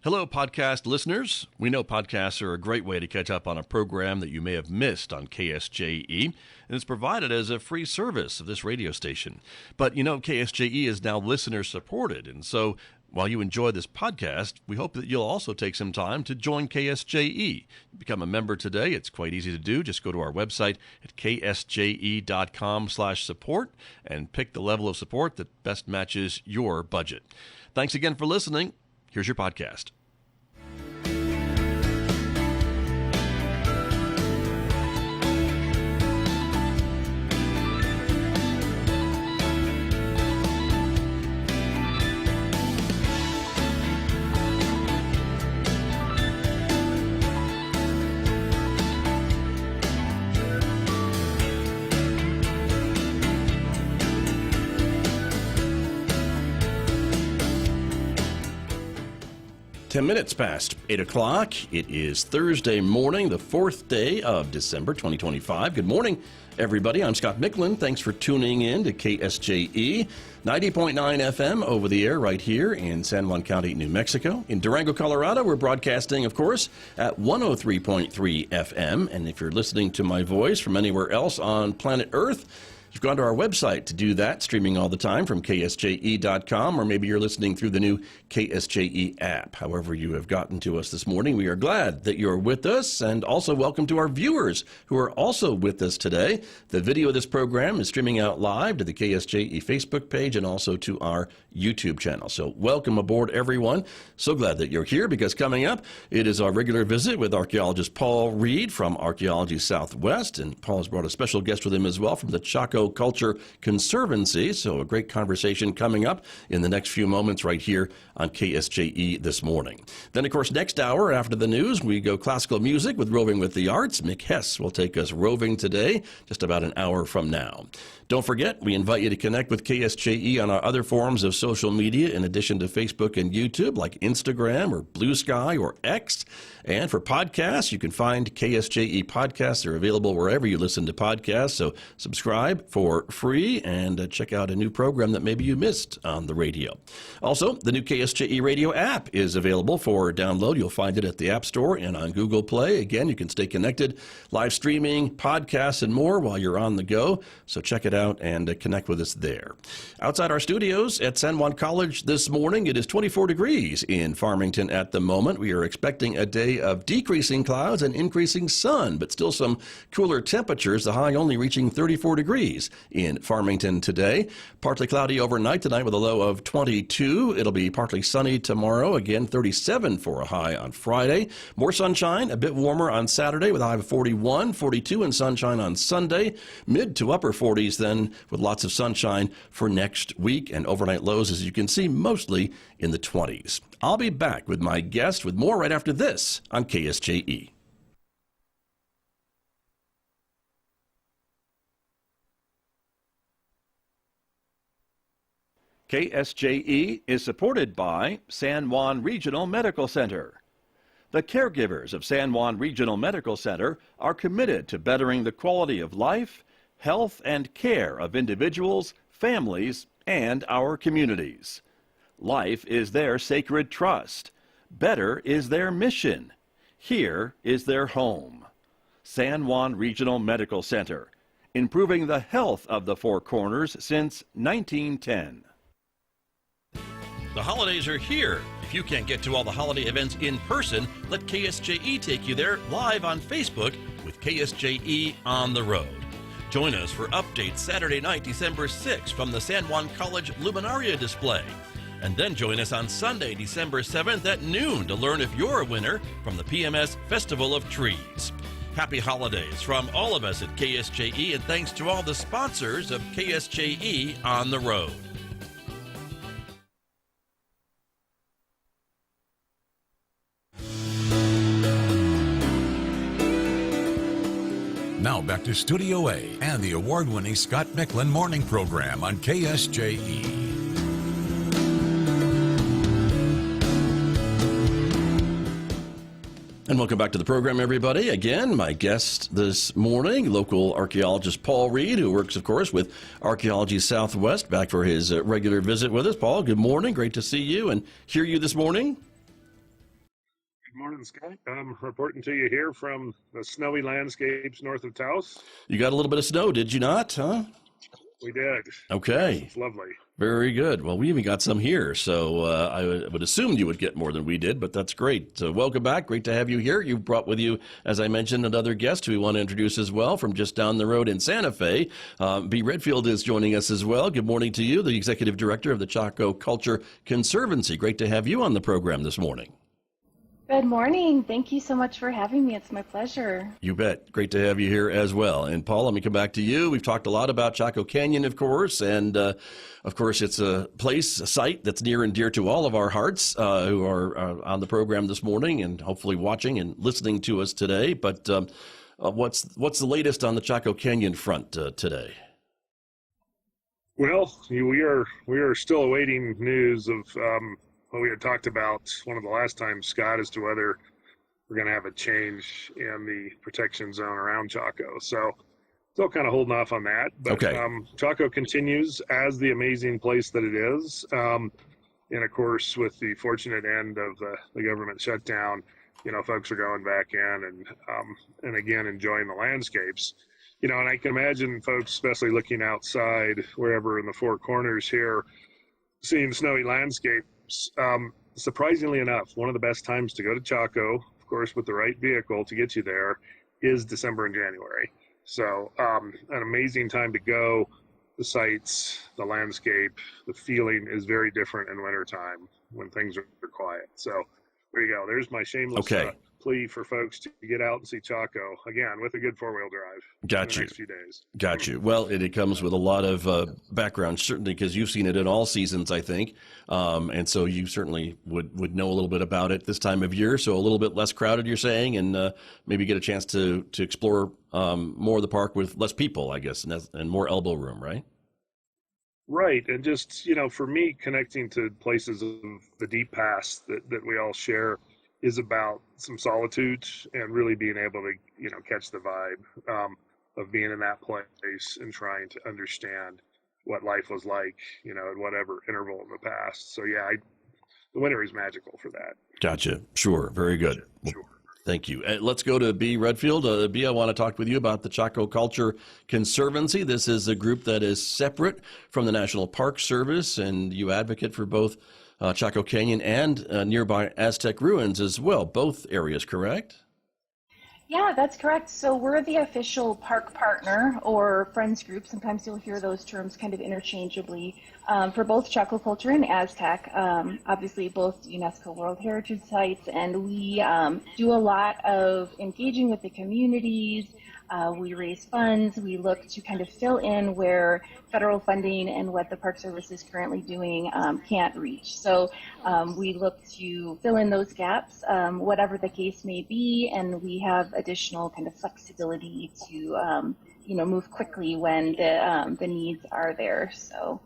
Hello, podcast listeners. We know podcasts are a great way to catch up on a program that you may have missed on KSJE, and it's provided as a free service of this radio station. But you know, KSJE is now listener-supported, and so while you enjoy this podcast, we hope that you'll also take some time to join KSJE. Become a member today. It's quite easy to do. Just go to our website at ksje.com/support and pick the level of support that best matches your budget. Thanks again for listening. Here's your podcast. 10 minutes past 8 o'clock. It is Thursday morning, the 4th day of December 2025. Good morning, everybody. I'm Scott Michlin. Thanks for tuning in to KSJE, 90.9 FM over the air right here in San Juan County, New Mexico. In Durango, Colorado, we're broadcasting, of course, at 103.3 FM. And if you're listening to my voice from anywhere else on planet Earth, you've gone to our website to do that, streaming all the time from ksje.com, or maybe you're listening through the new KSJE app. However you have gotten to us this morning, we are glad that you're with us, and also welcome to our viewers who are also with us today. The video of this program is streaming out live to the KSJE Facebook page and also to our YouTube channel. So welcome aboard, everyone. So glad that you're here, because coming up, it is our regular visit with archaeologist Paul Reed from Archaeology Southwest, and Paul has brought a special guest with him as well from the Chaco Culture Conservancy. So a great conversation coming up in the next few moments right here on KSJE this morning. Then, of course, next hour after the news, we go classical music with Roving with the Arts. Mick Hess will take us roving today, just about an hour from now. Don't forget, we invite you to connect with KSJE on our other forms of social media in addition to Facebook and YouTube, like Instagram or Blue Sky or X. And for podcasts, you can find KSJE podcasts. They're available wherever you listen to podcasts. So subscribe for free and check out a new program that maybe you missed on the radio. Also, the new KSJE radio app is available for download. You'll find it at the App Store and on Google Play. Again, you can stay connected, live streaming, podcasts, and more while you're on the go. So check it out and connect with us there. Outside our studios at San Juan College this morning, it is 24 degrees in Farmington at the moment. We are expecting a day of decreasing clouds and increasing sun, but still some cooler temperatures, the high only reaching 34 degrees in Farmington today. Partly cloudy overnight tonight with a low of 22. It'll be partly sunny tomorrow, again 37 for a high on Friday. More sunshine, a bit warmer on Saturday with a high of 41, 42 and sunshine on Sunday. Mid to upper 40s then with lots of sunshine for next week, and overnight lows, as you can see, mostly in the 20s. I'll be back with my guest with more right after this on KSJE. KSJE is supported by San Juan Regional Medical Center. The caregivers of San Juan Regional Medical Center are committed to bettering the quality of life, health, and care of individuals, families, and our communities. Life is their sacred trust. Better is their mission. Here is their home. San Juan Regional Medical Center, improving the health of the Four Corners since 1910. The holidays are here. If you can't get to all the holiday events in person, let KSJE take you there live on Facebook with KSJE on the Road. Join us for updates Saturday night, December 6th from the San Juan College Luminaria display. And then join us on Sunday, December 7th at noon to learn if you're a winner from the PMS Festival of Trees. Happy holidays from all of us at KSJE, and thanks to all the sponsors of KSJE on the Road. Now back to Studio A and the award-winning Scott Michlin morning program on KSJE. And welcome back to the program, everybody. Again, my guest this morning, local archaeologist Paul Reed, who works, of course, with Archaeology Southwest, back for his regular visit with us. Paul, good morning. Great to see you and hear you this morning. Good morning, Scott. I'm reporting to you here from the snowy landscapes north of Taos. You got a little bit of snow, did you not? Huh? We did. Yes, Okay. it's lovely. Very good. Well, we even got some here, so I would assume you would get more than we did, but that's great. So welcome back. Great to have you here. You've brought with you, as I mentioned, another guest who we want to introduce as well from just down the road in Santa Fe. B. Redfield is joining us as well. Good morning to you, the Executive Director of the Chaco Culture Conservancy. Great to have you on the program this morning. Good morning. Thank you so much for having me. It's my pleasure. You bet. Great to have you here as well. And Paul, let me come back to you. We've talked a lot about Chaco Canyon, of course, and of course, it's a place, a site that's near and dear to all of our hearts who are on the program this morning and hopefully watching and listening to us today. But what's the latest on the Chaco Canyon front today? Well, we are still awaiting news of what we had talked about one of the last times, Scott, as to whether we're going to have a change in the protection zone around Chaco. So still kind of holding off on that. But Okay. Chaco continues as the amazing place that it is. And of course, with the fortunate end of the government shutdown, folks are going back in and again enjoying the landscapes. And I can imagine folks, especially looking outside, wherever in the four corners here, seeing snowy landscapes. Surprisingly enough, one of the best times to go to Chaco, of course, with the right vehicle to get you there, is December and January. So an amazing time to go. The sights, the landscape, the feeling is very different in wintertime when things are quiet. So there you go. There's my shameless plea for folks to get out and see Chaco, again, with a good four-wheel drive in the next few days. Got you. Well, it comes with a lot of background, certainly, because you've seen it in all seasons, I think. And so you certainly would know a little bit about it this time of year. So a little bit less crowded, you're saying, and maybe get a chance to explore more of the park with less people, I guess, and more elbow room, right? Right. And just, for me, connecting to places of the deep past that we all share is about some solitude and really being able to, catch the vibe of being in that place and trying to understand what life was like, at whatever interval in the past. So, yeah, the winter is magical for that. Gotcha. Sure. Very good. Sure. Thank you. Let's go to B. Redfield. B, I want to talk with you about the Chaco Culture Conservancy. This is a group that is separate from the National Park Service, and you advocate for both Chaco Canyon and nearby Aztec ruins as well, both areas, correct? Yeah, that's correct. So we're the official park partner or friends group. Sometimes you'll hear those terms kind of interchangeably for both Chaco Culture and Aztec. Obviously, both UNESCO World Heritage Sites, and we do a lot of engaging with the communities. We raise funds. We look to kind of fill in where federal funding and what the Park Service is currently doing can't reach. So we look to fill in those gaps, whatever the case may be, and we have additional kind of flexibility to move quickly when the needs are there. So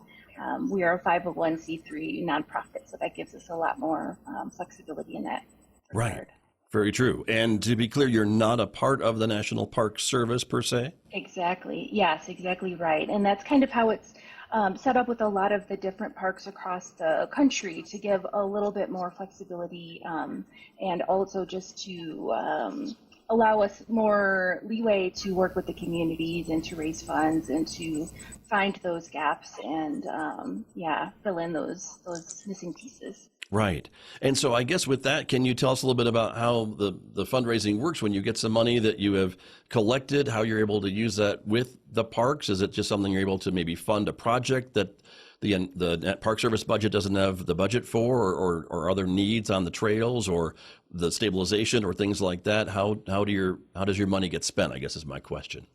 we are a 501c3 nonprofit, so that gives us a lot more flexibility in that regard. Right. Very true. And to be clear, you're not a part of the National Park Service per se? Exactly. Yes, exactly right. And that's kind of how it's set up with a lot of the different parks across the country to give a little bit more flexibility and also just to allow us more leeway to work with the communities and to raise funds and to find those gaps and fill in those missing pieces. Right. And so I guess with that, can you tell us a little bit about how the fundraising works when you get some money that you have collected, how you're able to use that with the parks? Is it just something you're able to maybe fund a project that the Park Service budget doesn't have the budget for, or other needs on the trails or the stabilization or things like that? How does your money get spent, I guess is my question.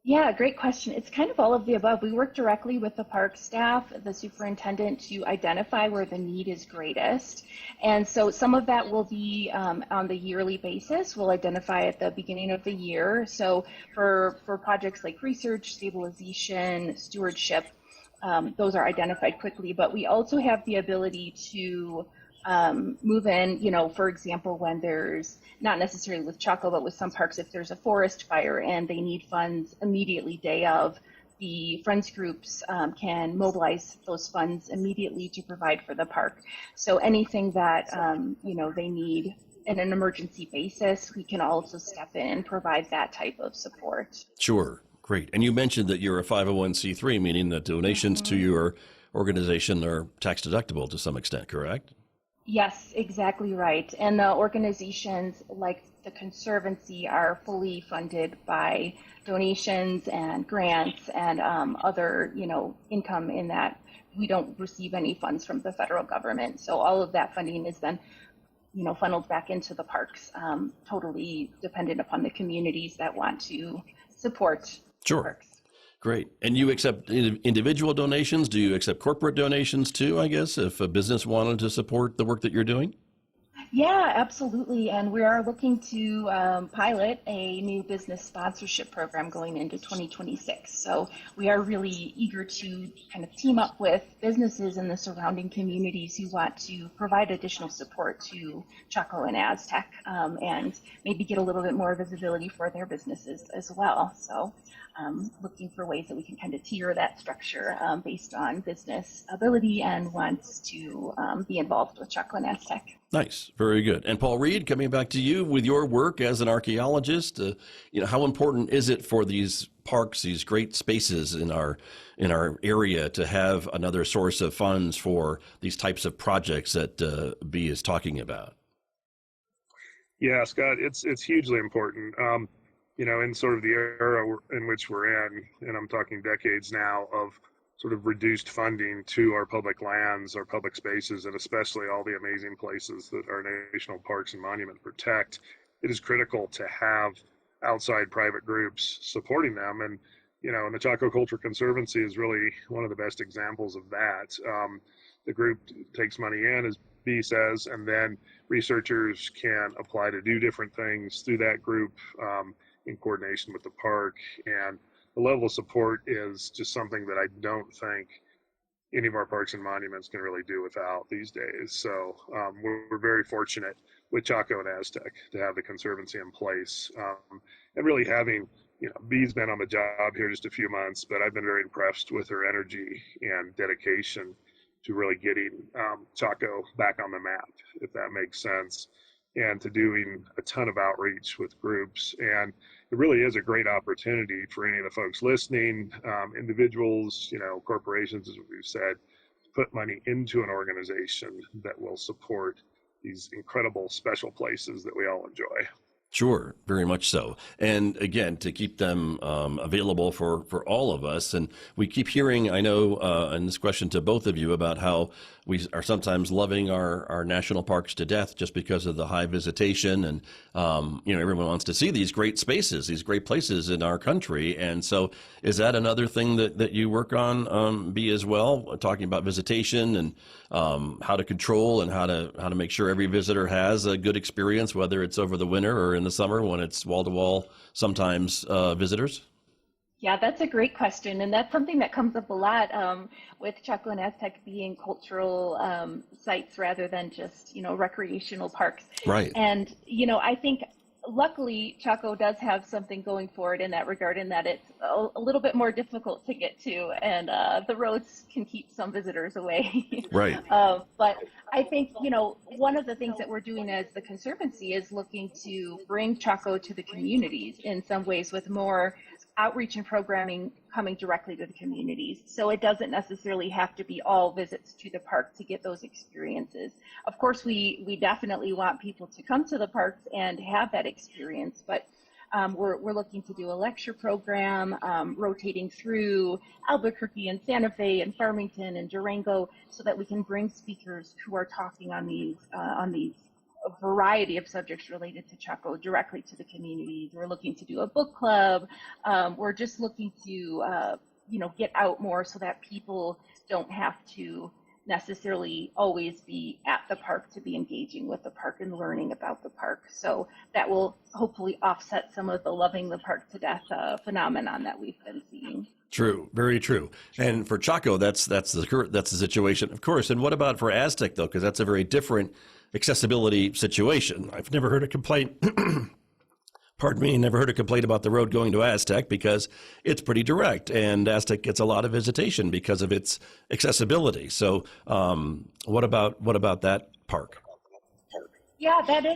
Yeah, great question. It's kind of all of the above. We work directly with the park staff, the superintendent, to identify where the need is greatest. And so some of that will be on the yearly basis. We'll identify at the beginning of the year. So for projects like research, stabilization, stewardship, those are identified quickly. But we also have the ability to move in, for example, when there's, not necessarily with Chaco, but with some parks, if there's a forest fire and they need funds immediately day of, the friends groups can mobilize those funds immediately to provide for the park. So anything that, they need in an emergency basis, we can also step in and provide that type of support. Sure. Great. And you mentioned that you're a 501c3, meaning that donations to your organization are tax deductible to some extent, correct? Yes, exactly right. And the organizations like the Conservancy are fully funded by donations and grants and other, income in that we don't receive any funds from the federal government. So all of that funding is then, funneled back into the parks, totally dependent upon the communities that want to support Sure. parks. Great. And you accept individual donations? Do you accept corporate donations too, I guess, if a business wanted to support the work that you're doing? Yeah, absolutely. And we are looking to pilot a new business sponsorship program going into 2026. So we are really eager to kind of team up with businesses in the surrounding communities who want to provide additional support to Chaco and Aztec, and maybe get a little bit more visibility for their businesses as well. So looking for ways that we can kind of tier that structure based on business ability and wants to be involved with Chaco and Aztec. Nice. Very good. And Paul Reed, coming back to you with your work as an archaeologist, how important is it for these parks, these great spaces in our area, to have another source of funds for these types of projects that B is talking about? Yeah, Scott, it's hugely important. In sort of the era in which we're in, and I'm talking decades now, of sort of reduced funding to our public lands, our public spaces, and especially all the amazing places that our national parks and monuments protect, it is critical to have outside private groups supporting them. And, and the Chaco Culture Conservancy is really one of the best examples of that. The group takes money in, as B says, and then researchers can apply to do different things through that group in coordination with the park. And the level of support is just something that I don't think any of our parks and monuments can really do without these days. So we're very fortunate with Chaco and Aztec to have the Conservancy in place, and really having, Bee's been on the job here just a few months, but I've been very impressed with her energy and dedication to really getting Chaco back on the map, if that makes sense, and to doing a ton of outreach with groups. And it really is a great opportunity for any of the folks listening, individuals, corporations, as we've said, to put money into an organization that will support these incredible special places that we all enjoy. Sure, very much so. And again, to keep them available for all of us. And we keep hearing, I know, and this question to both of you, about how we are sometimes loving our national parks to death just because of the high visitation. And, everyone wants to see these great spaces, these great places in our country. And so is that another thing that you work on, B, as well, talking about visitation and how to control and how to make sure every visitor has a good experience, whether it's over the winter or in the summer when it's wall-to-wall, sometimes visitors? Yeah, that's a great question. And that's something that comes up a lot with Chaco and Aztec being cultural sites rather than just, recreational parks. Right. And, I think luckily Chaco does have something going for it in that regard, in that it's a little bit more difficult to get to, and the roads can keep some visitors away. Right. But I think, one of the things that we're doing as the Conservancy is looking to bring Chaco to the communities in some ways, with more outreach and programming coming directly to the communities. So it doesn't necessarily have to be all visits to the park to get those experiences. Of course, we definitely want people to come to the parks and have that experience, but we're looking to do a lecture program, rotating through Albuquerque and Santa Fe and Farmington and Durango, so that we can bring speakers who are talking on these a variety of subjects related to Chaco directly to the communities. We're looking to do a book club. We're just looking to, get out more so that people don't have to necessarily always be at the park to be engaging with the park and learning about the park. So that will hopefully offset some of the loving the park to death phenomenon that we've been seeing. True, very true. And for Chaco, that's the situation, of course. And what about for Aztec, though? Because that's a very different accessibility situation. I've never heard a complaint. Pardon me, never heard a complaint about the road going to Aztec, because it's pretty direct, and Aztec gets a lot of visitation because of its accessibility. So, what about that park? Yeah, that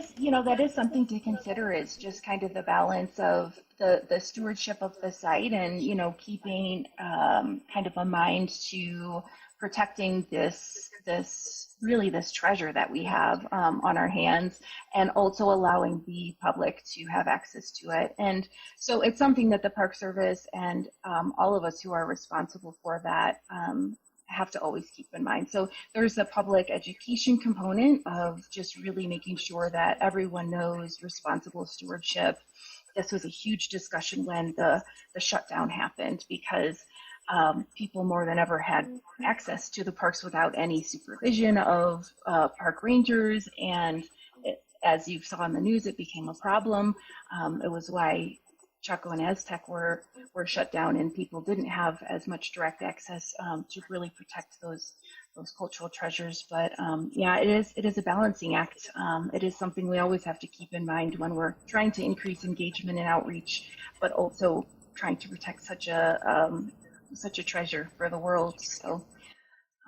is something to consider, is just kind of the balance of the stewardship of the site and, keeping kind of a mind to protecting this treasure that we have on our hands, and also allowing the public to have access to it. And so it's something that the Park Service and all of us who are responsible for that have to always keep in mind. So there's a public education component of just really making sure that everyone knows responsible stewardship. This was a huge discussion when the shutdown happened, because people more than ever had access to the parks without any supervision of park rangers. And as you saw in the news, it became a problem. It was why Chaco and Aztec were shut down, and people didn't have as much direct access to really protect those cultural treasures. But yeah, it is a balancing act. It is something we always have to keep in mind when we're trying to increase engagement and outreach, but also trying to protect such a treasure for the world. So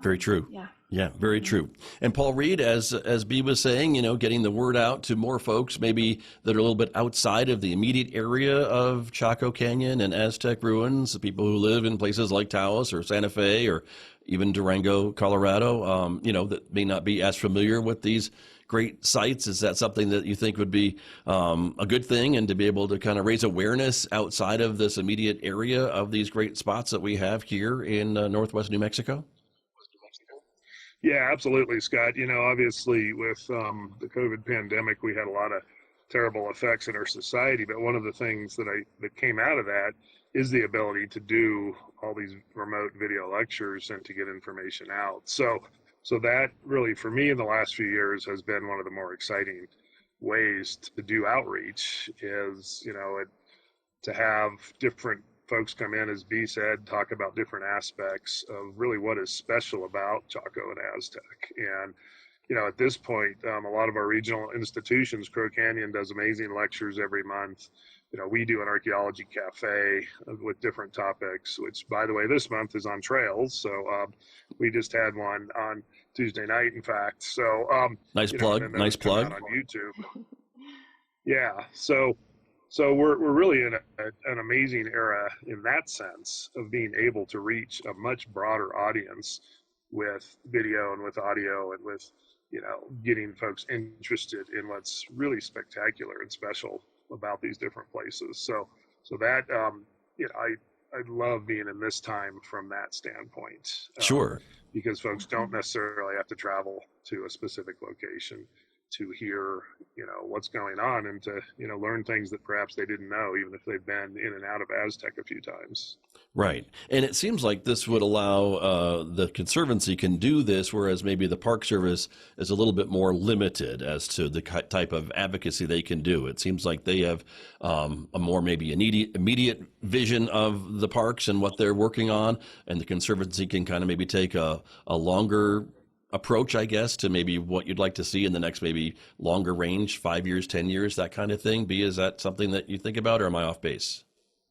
very true. Yeah, very true. And Paul Reed, as Bea was saying, getting the word out to more folks maybe that are a little bit outside of the immediate area of Chaco Canyon and Aztec ruins, the people who live in places like Taos or Santa Fe or even Durango, Colorado, that may not be as familiar with these great sites. Is that something that you think would be a good thing, and to be able to kind of raise awareness outside of this immediate area of these great spots that we have here in northwest New Mexico? Yeah, absolutely, Scott. Obviously with the COVID pandemic, we had a lot of terrible effects in our society. But one of the things that came out of that is the ability to do all these remote video lectures and to get information out. So that really, for me, in the last few years, has been one of the more exciting ways to do outreach. Is to have different folks come in, as Bea said, talk about different aspects of really what is special about Chaco and Aztec. And, at this point, a lot of our regional institutions, Crow Canyon does amazing lectures every month. We do an archaeology cafe with different topics, which, by the way, this month is on trails. So we just had one on Tuesday night, in fact. So nice plug. Nice plug on YouTube. Yeah. So we're really in an amazing era in that sense of being able to reach a much broader audience with video and with audio and with, getting folks interested in what's really spectacular and special about these different places. So that, I love being in this time from that standpoint. Sure. Because folks don't necessarily have to travel to a specific location to hear, what's going on, and to, learn things that perhaps they didn't know, even if they've been in and out of Aztec a few times. Right. And it seems like this would allow the Conservancy can do this, whereas maybe the Park Service is a little bit more limited as to the type of advocacy they can do. It seems like they have a more maybe immediate vision of the parks and what they're working on, and the Conservancy can kind of maybe take a longer approach, I guess, to maybe what you'd like to see in the next maybe longer range, 5 years, 10 years, that kind of thing. Bea, is that something that you think about, or am I off base?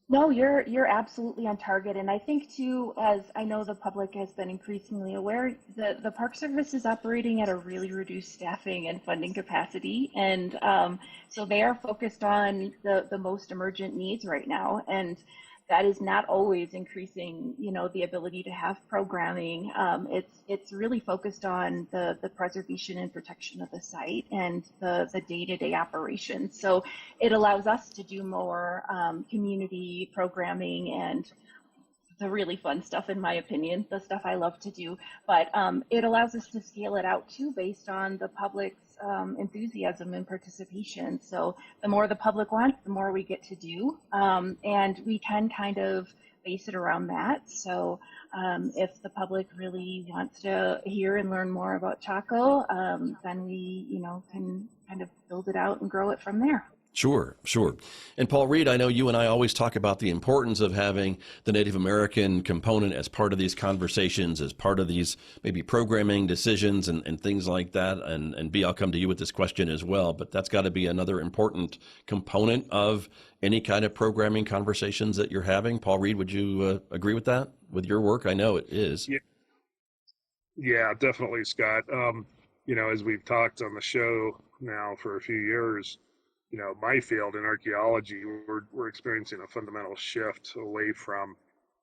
No, you're absolutely on target. And I think too, as I know the public has been increasingly aware, the Park Service is operating at a really reduced staffing and funding capacity. And so they are focused on the most emergent needs right now. And that is not always increasing, the ability to have programming. It's really focused on the preservation and protection of the site and the day-to-day operations. So it allows us to do more community programming and the really fun stuff, in my opinion, the stuff I love to do. But it allows us to scale it out too, based on the public's enthusiasm and participation. So the more the public wants, the more we get to do. And we can kind of base it around that. So if the public really wants to hear and learn more about Chaco, then we, can kind of build it out and grow it from there. Sure. And Paul Reed, I know you and I always talk about the importance of having the Native American component as part of these conversations, as part of these maybe programming decisions and things like that. And Bea, I'll come to you with this question as well, but that's got to be another important component of any kind of programming conversations that you're having. Paul Reed, would you agree with that with your work? I know it is. Yeah, definitely, Scott. As we've talked on the show now for a few years, my field in archaeology, we're experiencing a fundamental shift away from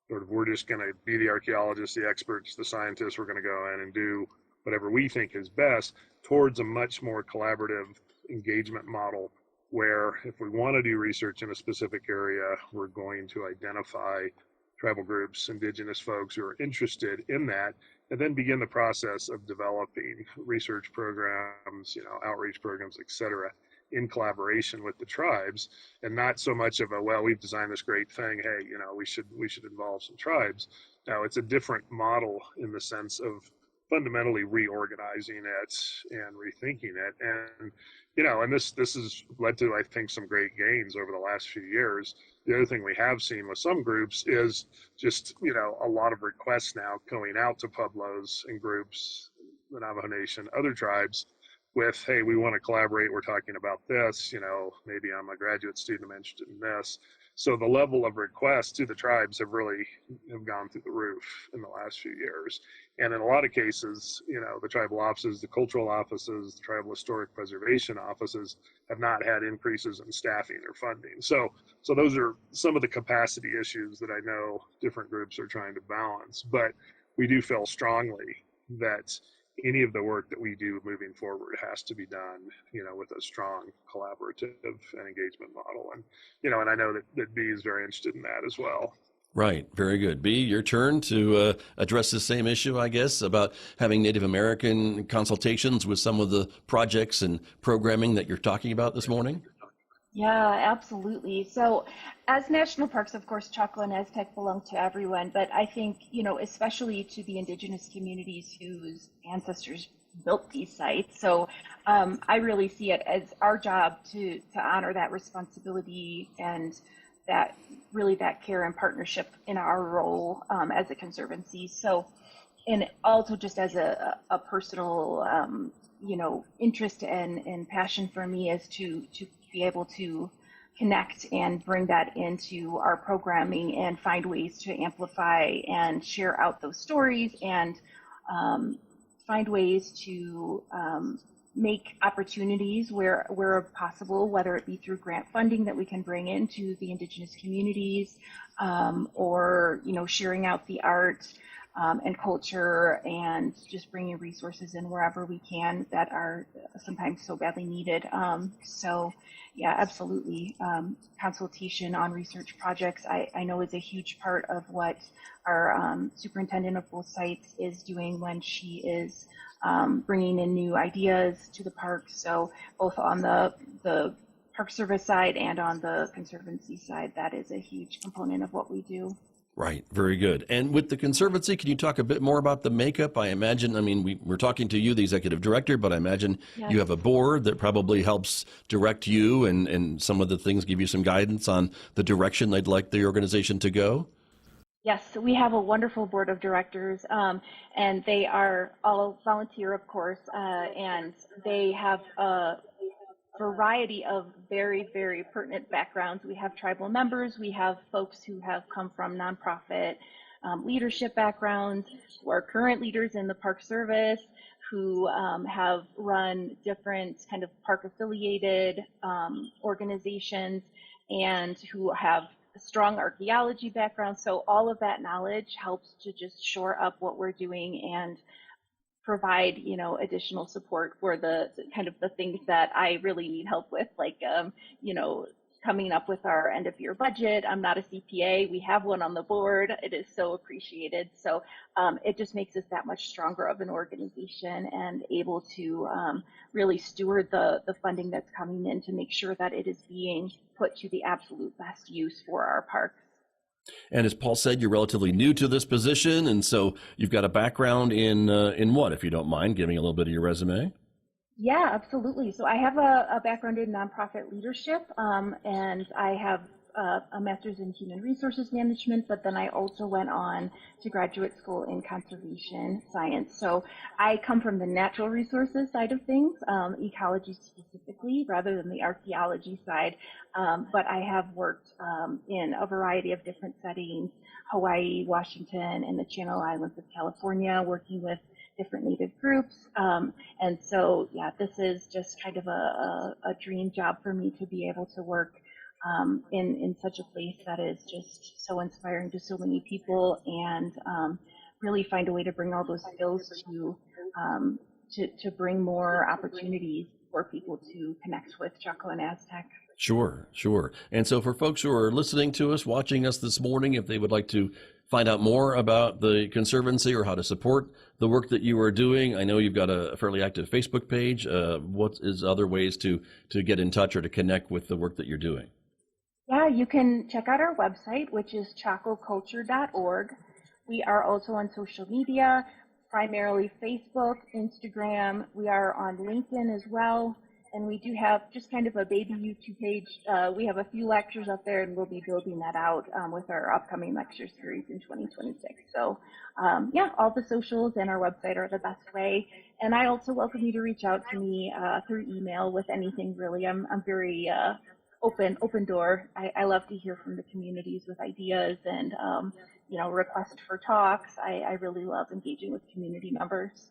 sort of we're just going to be the archaeologists, the experts, the scientists. We're going to go in and do whatever we think is best, towards a much more collaborative engagement model where if we want to do research in a specific area, we're going to identify tribal groups, indigenous folks who are interested in that, and then begin the process of developing research programs, outreach programs, et cetera, in collaboration with the tribes, and not so much of a, well, we've designed this great thing, hey, we should involve some tribes. Now, it's a different model in the sense of fundamentally reorganizing it and rethinking it. And and this has led to, I think, some great gains over the last few years. The other thing we have seen with some groups is just a lot of requests now going out to pueblos and groups, the Navajo Nation, other tribes, with, hey, we want to collaborate, we're talking about this, maybe I'm a graduate student, I'm interested in this. So the level of requests to the tribes have gone through the roof in the last few years. And in a lot of cases, the tribal offices, the cultural offices, the tribal historic preservation offices have not had increases in staffing or funding. So those are some of the capacity issues that I know different groups are trying to balance. But we do feel strongly that any of the work that we do moving forward has to be done, with a strong collaborative and engagement model. And, and I know that B is very interested in that as well. Right. Very good. B, your turn to address the same issue, I guess, about having Native American consultations with some of the projects and programming that you're talking about this morning. Yeah, absolutely. So as national parks, of course, Chaco and Aztec belong to everyone, but I think, especially to the indigenous communities whose ancestors built these sites. So I really see it as our job to honor that responsibility and that care and partnership in our role as a conservancy. So, and also just as a personal, interest and passion for me is to be able to connect and bring that into our programming and find ways to amplify and share out those stories and find ways to make opportunities where possible, whether it be through grant funding that we can bring into the indigenous communities, or sharing out the art and culture, and just bringing resources in wherever we can that are sometimes so badly needed. So yeah, absolutely. Consultation on research projects, I know is a huge part of what our superintendent of both sites is doing when she is bringing in new ideas to the parks. So both on the Park Service side and on the Conservancy side, that is a huge component of what we do. Right. Very good. And with the Conservancy, can you talk a bit more about the makeup? I imagine, we're talking to you, the executive director, but I imagine Yes. you have a board that probably helps direct you and some of the things, give you some guidance on the direction they'd like the organization to go? Yes, we have a wonderful board of directors, and they are all volunteer, of course, and they have a variety of very, very pertinent backgrounds. We have tribal members, we have folks who have come from nonprofit leadership backgrounds, who are current leaders in the Park Service, who have run different kind of park affiliated organizations, and who have a strong archaeology background. So all of that knowledge helps to just shore up what we're doing and provide, additional support for the kind of the things that I really need help with, like, coming up with our end of year budget. I'm not a CPA. We have one on the board. It is so appreciated. So it just makes us that much stronger of an organization and able to really steward the funding that's coming in to make sure that it is being put to the absolute best use for our parks. And as Paul said, you're relatively new to this position, and so you've got a background in what, if you don't mind giving a little bit of your resume? Yeah, absolutely. So I have a background in nonprofit leadership, and I have a master's in human resources management, but then I also went on to graduate school in conservation science. So I come from the natural resources side of things, ecology specifically, rather than the archaeology side. But I have worked in a variety of different settings, Hawaii, Washington, and the Channel Islands of California, working with different Native groups. And so, yeah, this is just kind of a dream job for me to be able to work in such a place that is just so inspiring to so many people, and really find a way to bring all those skills to bring more opportunities for people to connect with Chaco and Aztec. Sure, sure. And so for folks who are listening to us, watching us this morning, if they would like to find out more about the Conservancy or how to support the work that you are doing, I know you've got a fairly active Facebook page. What is other ways to get in touch or to connect with the work that you're doing? Yeah, you can check out our website, which is chacoculture.org. We are also on social media, primarily Facebook, Instagram. We are on LinkedIn as well. And we do have just kind of a baby YouTube page. We have a few lectures up there, and we'll be building that out with our upcoming lecture series in 2026. So yeah, all the socials and our website are the best way. And I also welcome you to reach out to me through email with anything, really. I'm very open door. I love to hear from the communities with ideas and requests for talks. I really love engaging with community members.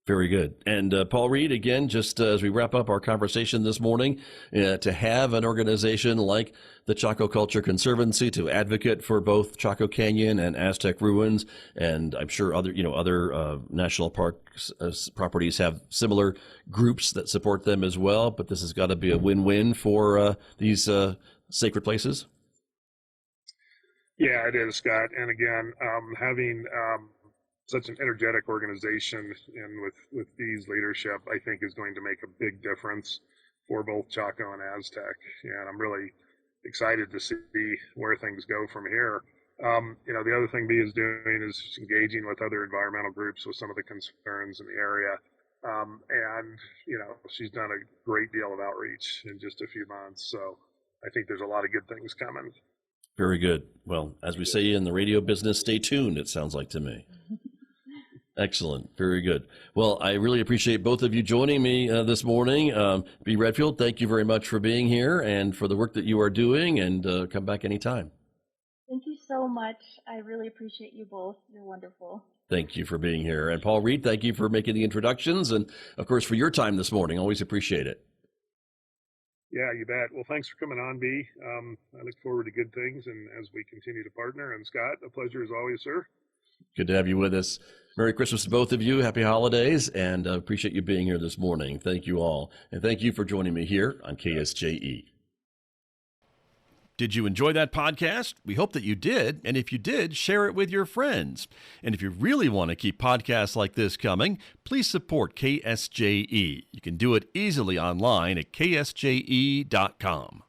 Very good. And Paul Reed, again, just as we wrap up our conversation this morning, to have an organization like the Chaco Culture Conservancy to advocate for both Chaco Canyon and Aztec ruins, and I'm sure other national parks properties have similar groups that support them as well. But this has got to be a win-win for these sacred places. Yeah, it is, Scott. And again, having such an energetic organization and with Dee's leadership, I think is going to make a big difference for both Chaco and Aztec. And I'm really excited to see where things go from here. The other thing Dee is doing is engaging with other environmental groups with some of the concerns in the area. And she's done a great deal of outreach in just a few months. So I think there's a lot of good things coming. Very good. Well, as we say in the radio business, stay tuned, it sounds like to me. Excellent. Very good. Well, I really appreciate both of you joining me this morning. B. Redfield, thank you very much for being here and for the work that you are doing, and come back anytime. Thank you so much. I really appreciate you both. You're wonderful. Thank you for being here. And Paul Reed, thank you for making the introductions and, of course, for your time this morning. Always appreciate it. Yeah, you bet. Well, thanks for coming on, B. I look forward to good things, and as we continue to partner. And Scott, a pleasure as always, sir. Good to have you with us. Merry Christmas to both of you. Happy holidays, and appreciate you being here this morning. Thank you all. And thank you for joining me here on KSJE. Did you enjoy that podcast? We hope that you did. And if you did, share it with your friends. And if you really want to keep podcasts like this coming, please support KSJE. You can do it easily online at ksje.com.